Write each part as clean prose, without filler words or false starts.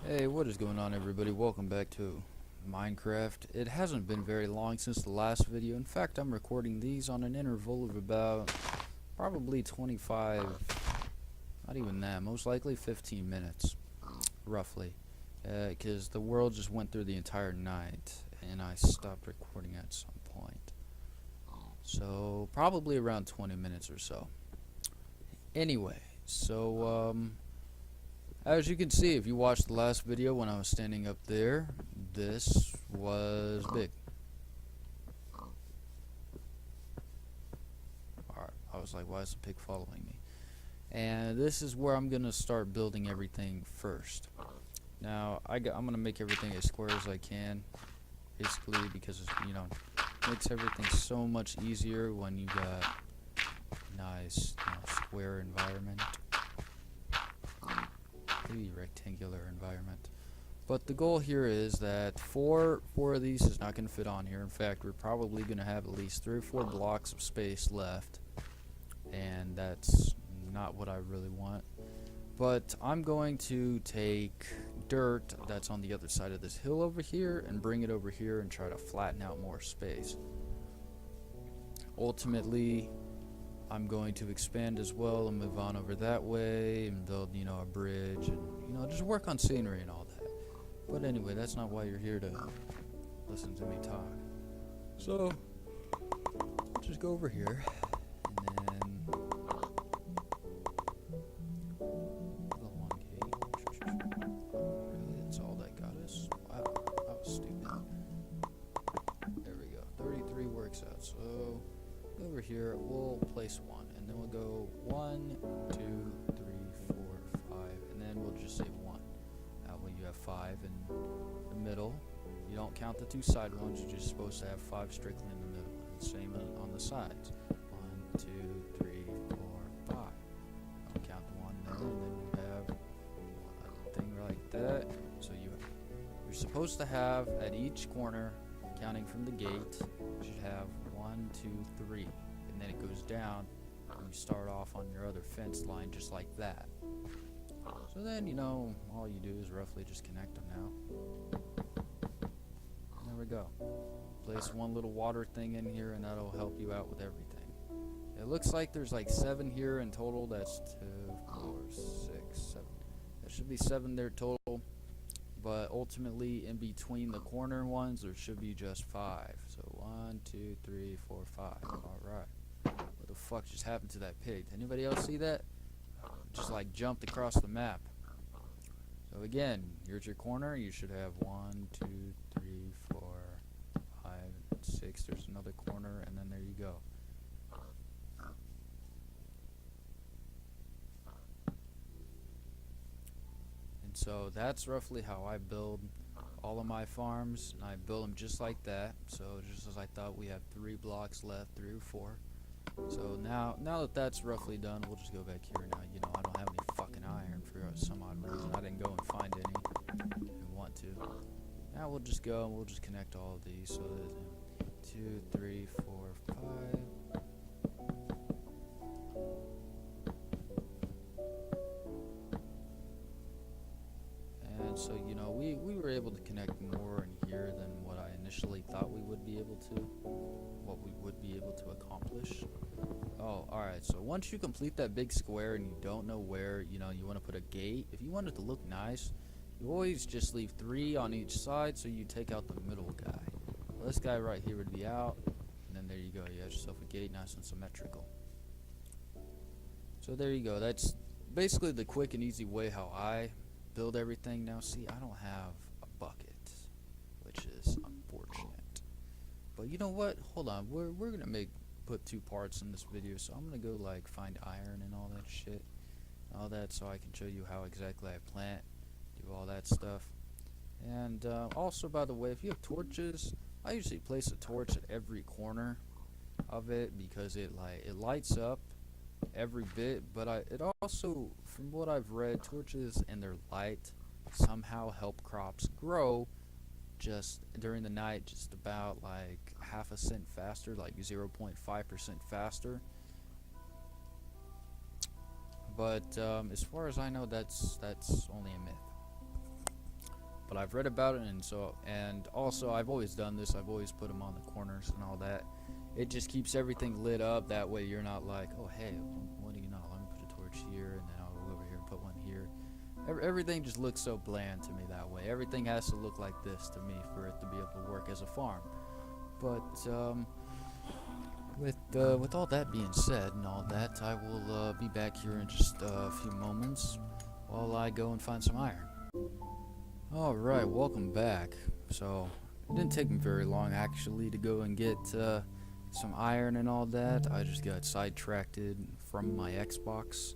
Hey, what is going on, everybody? Welcome back to Minecraft. It hasn't been very long since the last video. In fact, I'm recording these on an interval of about probably 25, not even that, most likely 15 minutes, roughly. Because the world just went through the entire night, and I stopped recording at some point. So, probably around 20 minutes or so. Anyway, as you can see, if you watched the last video when I was standing up there, this was big. Alright, I was like, why is the pig following me? And this is where I'm going to start building everything first. Now, I'm going to make everything as square as I can, basically because, it makes everything so much easier when you got nice, square environment. Rectangular environment. But the goal here is that four of these is not going to fit on here. In fact, we're probably going to have at least 3 or 4 blocks of space left, and that's not what I really want. But I'm going to take dirt that's on the other side of this hill over here and bring it over here and try to flatten out more space. Ultimately, I'm going to expand as well and move on over that way and build, a bridge and, just work on scenery and all that. But anyway, that's not why you're here to listen to me talk. So, just go over here and then the one gate. Really, that's all that got us. Wow, that was stupid. There we go. 33 works out. So, over here, we'll place 1. And then we'll go 1, 2, 3, 4, 5, and then we'll just say 1. That way you have 5 in the middle. You don't count the 2 side ones, you're just supposed to have 5 strictly in the middle. And same on the sides. 1, 2, 3, 4, 5. Don't count the 1 there, and then you have a thing like that. So you're supposed to have at each corner, counting from the gate, you should have 1, 2, 3. And then it goes down. You start off on your other fence line just like that. So then, all you do is roughly just connect them now. And there we go. Place 1 little water thing in here and that'll help you out with everything. It looks like there's like 7 here in total. That's 2, 4, 6, 7. There should be 7 there total. But ultimately, in between the corner ones, there should be just 5. So 1, 2, 3, 4, 5. Alright. What the fuck just happened to that pig? Anybody else see that? Just like jumped across the map. So again, here's your corner. You should have 1, 2, 3, 4, 5, 6. There's another corner, and then there you go. And so that's roughly how I build all of my farms, and I build them just like that. So just as I thought, we have 3 blocks left, 3 or 4. So now that that's roughly done, we'll just go back here now. I don't have any fucking iron for some odd reason. I didn't go and find any. I want to. Now we'll just go and we'll just connect all of these. So there's 2, 3, 4, 5. And so, we were able to connect more in here than what I initially thought we would be able to. What we would be able to accomplish. Oh, alright, so once you complete that big square and you don't know where, you want to put a gate, if you want it to look nice, you always just leave 3 on each side, so you take out the middle guy. Well, this guy right here would be out, and then there you go, you have yourself a gate, nice and symmetrical. So there you go, that's basically the quick and easy way how I build everything. Now see, I don't have a bucket, which is unfortunate. But you know what? Hold on. We're gonna put 2 parts in this video, so I'm gonna go like find iron and all that shit, all that, so I can show you how exactly I plant, do all that stuff. And also, by the way, if you have torches, I usually place a torch at every corner of it because it lights up every bit. But it also, from what I've read, torches and their light somehow help crops grow just during the night, just about like half a cent faster, like 0.5% faster. But as far as I know, that's only a myth. but I've read about it, and also I've always done this. I've always put them on the corners and all that. It just keeps everything lit up. That way you're not like, oh hey, what do you know? Let me put a torch here, and then I'll go over here and put one here. Everything just looks so bland to me that way. Everything has to look like this to me for it to be able to work as a farm. But with all that being said and all that, I will be back here in just a few moments while I go and find some iron. Alright, welcome back. So, it didn't take me very long actually to go and get some iron and all that. I just got sidetracked from my Xbox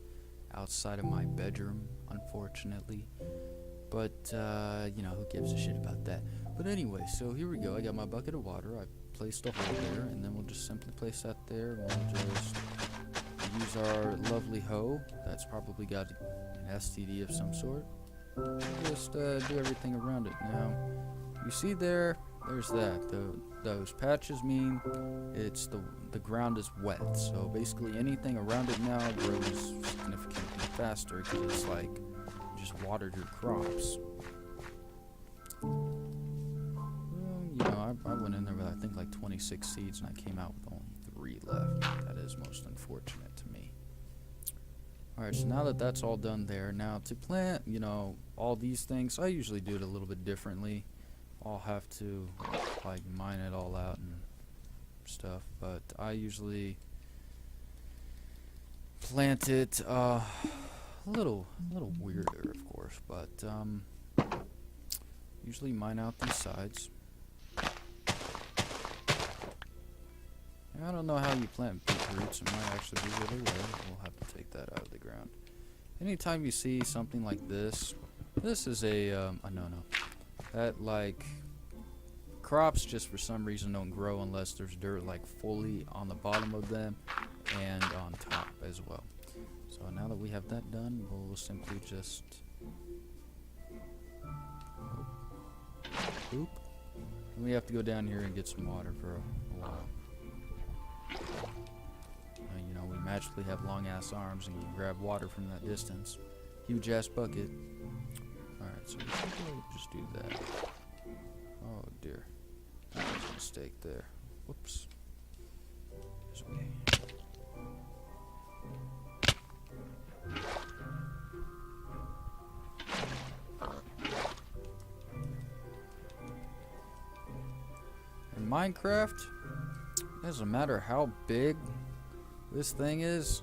outside of my bedroom, unfortunately. But, you know, who gives a shit about that? But anyway, so here we go. I got my bucket of water. I placed a hole there, and then we'll just simply place that there. We'll just use our lovely hoe. That's probably got an STD of some sort. Just do everything around it. Now, you see there's that. Those patches mean it's the ground is wet. So basically anything around it now grows significantly faster because it's like you just watered your crops. You know, I went in there with I think like 26 seeds and I came out with only 3 left. That is most unfortunate to me. Alright, so now that that's all done there, now to plant, you know, all these things, I usually do it a little bit differently. I'll have to like mine it all out and stuff, but I usually plant it a little weirder, of course, but usually mine out these sides. I don't know how you plant beetroots. It might actually be really well. We'll have to take that out of the ground. Anytime you see something like this is a no-no. That, like, crops just for some reason don't grow unless there's dirt, like, fully on the bottom of them and on top as well. So now that we have that done, we'll simply just... Oop. And we have to go down here and get some water for a while. You know, we magically have long-ass arms and can grab water from that distance. Huge-ass bucket. Alright, so we should just do that. Oh, dear. That was a mistake there. Whoops. This way. In Minecraft, it doesn't matter how big this thing is,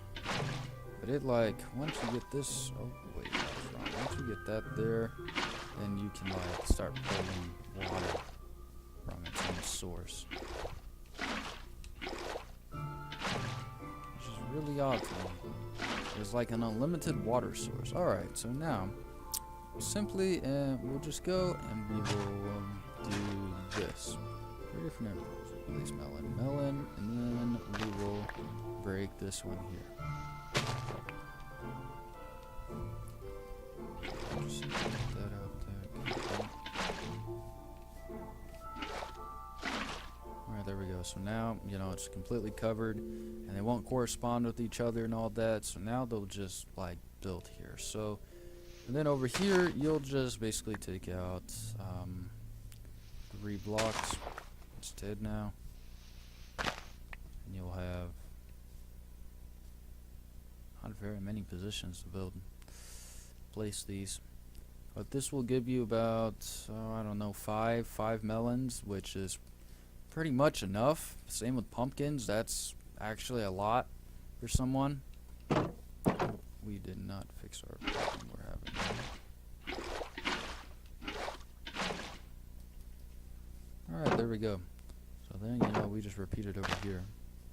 but it, like, once you get this, oh wait, that was wrong. Once you get that there, then you can, like, start pulling water from its own source, which is really odd to me. There's like an unlimited water source. Alright, so now simply we'll just go and we will do this. 3 different emeralds. Release melon, and then we will break this one here. Just get that out there. Alright, there we go. So now, you know, it's completely covered, and they won't correspond with each other and all that. So now they'll just, like, build here. So, and then over here, you'll just basically take out 3 blocks instead now. And you'll have not very many positions to place these, but this will give you about I don't know, five melons, which is pretty much enough. Same with pumpkins. That's actually a lot for someone. We did not fix our problem we're having. Alright, there we go. So then, you know, we just repeat it over here.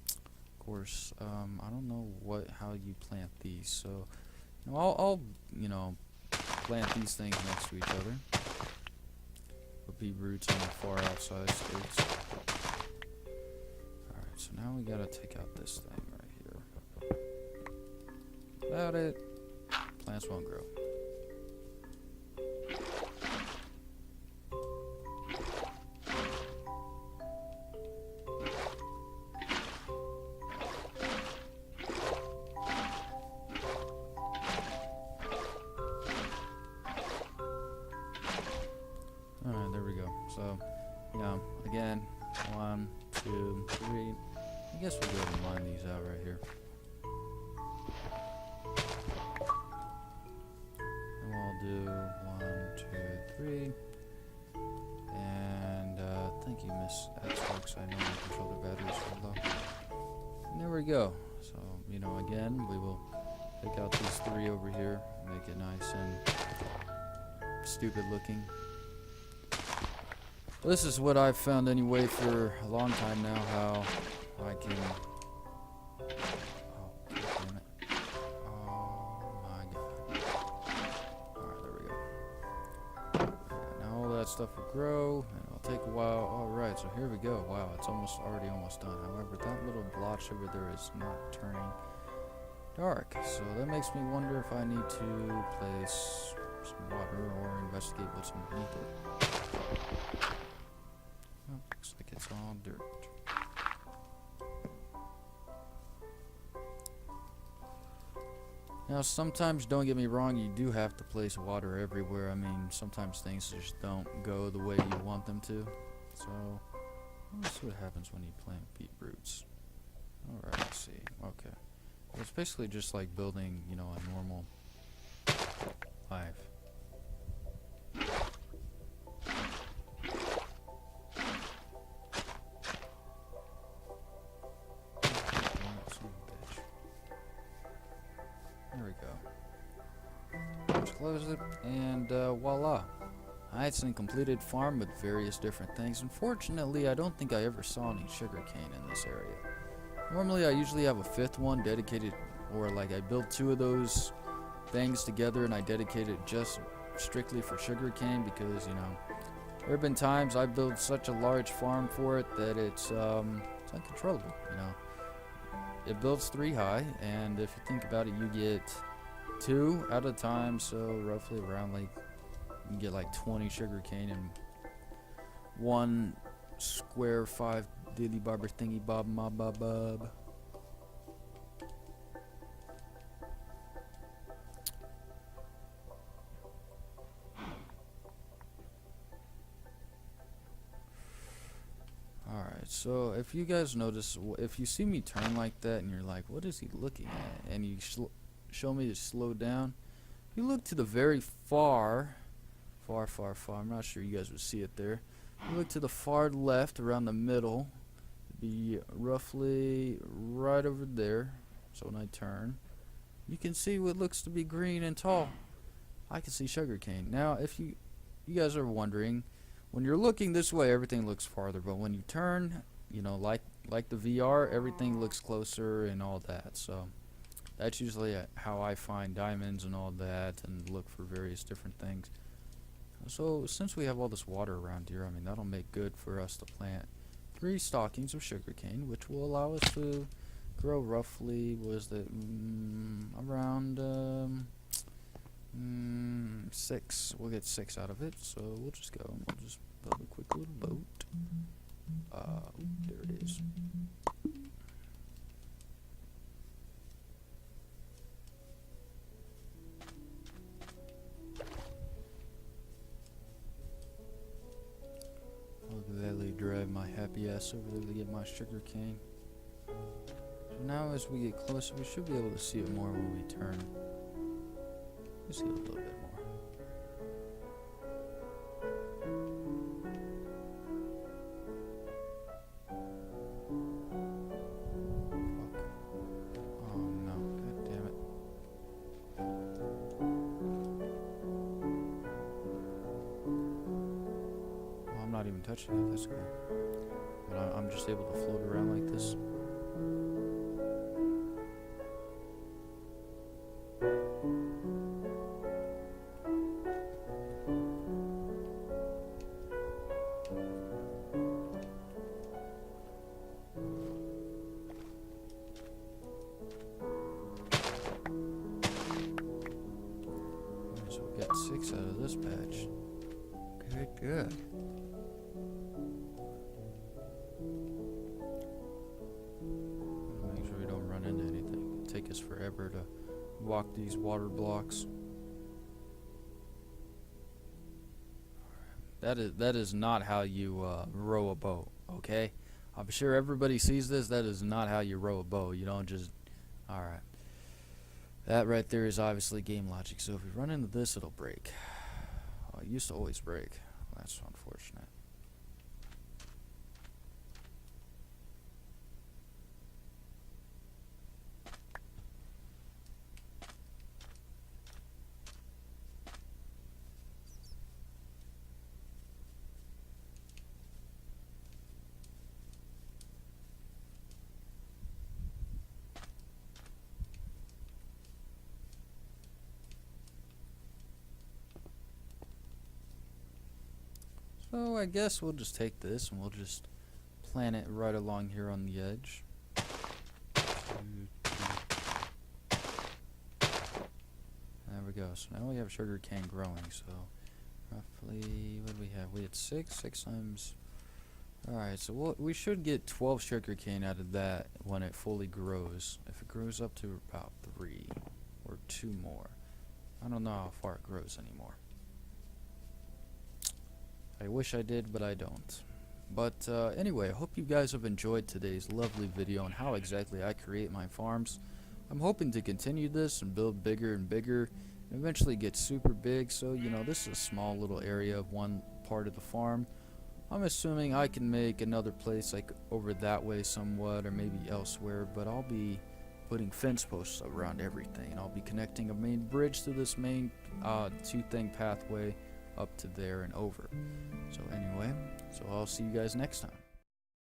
Of course, I don't know how you plant these, so you know, I'll you know, plant these things next to each other. Put bee roots on the far outside stakes. Alright, so now we gotta take out this thing right here. Without it, plants won't grow. go. So, again, 1, 2, 3. I guess we'll go ahead and line these out right here. And we'll do 1, 2, 3. And thank you, Miss Xbox. I know you control the batteries so low. And there we go. So, again, we will take out these 3 over here, make it nice and stupid looking. This is what I've found anyway for a long time now, how I can... Oh, damn it. Oh my god. Alright, there we go. Now all that stuff will grow, and it'll take a while. Alright, so here we go. Wow, it's already almost done. However, that little blotch over there is not turning dark. So that makes me wonder if I need to place some water or investigate what's underneath it. Oh, looks like it's all dirt. Now, sometimes, don't get me wrong, you do have to place water everywhere. I mean, sometimes things just don't go the way you want them to. So, let's see what happens when you plant beetroots. Alright, let's see. Okay. Well, it's basically just like building, a normal life. There we go. Let's close it, and voila. It's a completed farm with various different things. Unfortunately, I don't think I ever saw any sugarcane in this area. Normally, I usually have a 5th one dedicated, or like I build 2 of those things together and I dedicate it just strictly for sugarcane because, there have been times I built such a large farm for it that it's uncontrollable, It builds 3 high, and if you think about it, you get 2 at a time, so roughly around you can get like 20 sugarcane in 1 square 5 dilly bobber thingy bob mob bob bob. Alright, so if you guys notice, if you see me turn like that and you're like, what is he looking at? And you show me to slow down. If you look to the very far, I'm not sure you guys would see it there. You look to the far left around the middle, it'd be roughly right over there. So when I turn, you can see what looks to be green and tall. I can see sugarcane. Now, if you guys are wondering, when you're looking this way, everything looks farther, but when you turn, like the VR, everything looks closer and all that. So that's usually how I find diamonds and all that, and look for various different things. So since we have all this water around here, that'll make good for us to plant 3 stalkings of sugarcane, which will allow us to grow roughly, around 6. We'll get 6 out of it, so we'll just go and we'll just build a quick little boat. There it is. I'll gladly drive my happy ass over there to get my sugar cane. So now as we get closer, we should be able to see it more when we turn. Let's see it a little bit more. Not even touching it, that's cool. But I'm just able to float around like this. So we got 6 out of this patch. Good. Make sure we don't run into anything. It'll take us forever to walk these water blocks. That is not how you row a boat, okay? I'm sure everybody sees this. That is not how you row a boat. You don't just... Alright. That right there is obviously game logic. So if we run into this, it'll break. It used to always break. That's unfortunate. So I guess we'll just take this and we'll just plant it right along here on the edge. There we go. So now we have sugar cane growing. So roughly, what do we have? We had 6 times. Alright, so we should get 12 sugar cane out of that when it fully grows. If it grows up to about 3 or 2 more. I don't know how far it grows anymore. I wish I did, but I don't. But anyway, I hope you guys have enjoyed today's lovely video on how exactly I create my farms. I'm hoping to continue this and build bigger and bigger and eventually get super big. So, you know, this is a small little area of one part of the farm. I'm assuming I can make another place like over that way somewhat or maybe elsewhere, but I'll be putting fence posts around everything, and I'll be connecting a main bridge to this main two-thing pathway up to there and over. So anyway, so I'll see you guys next time.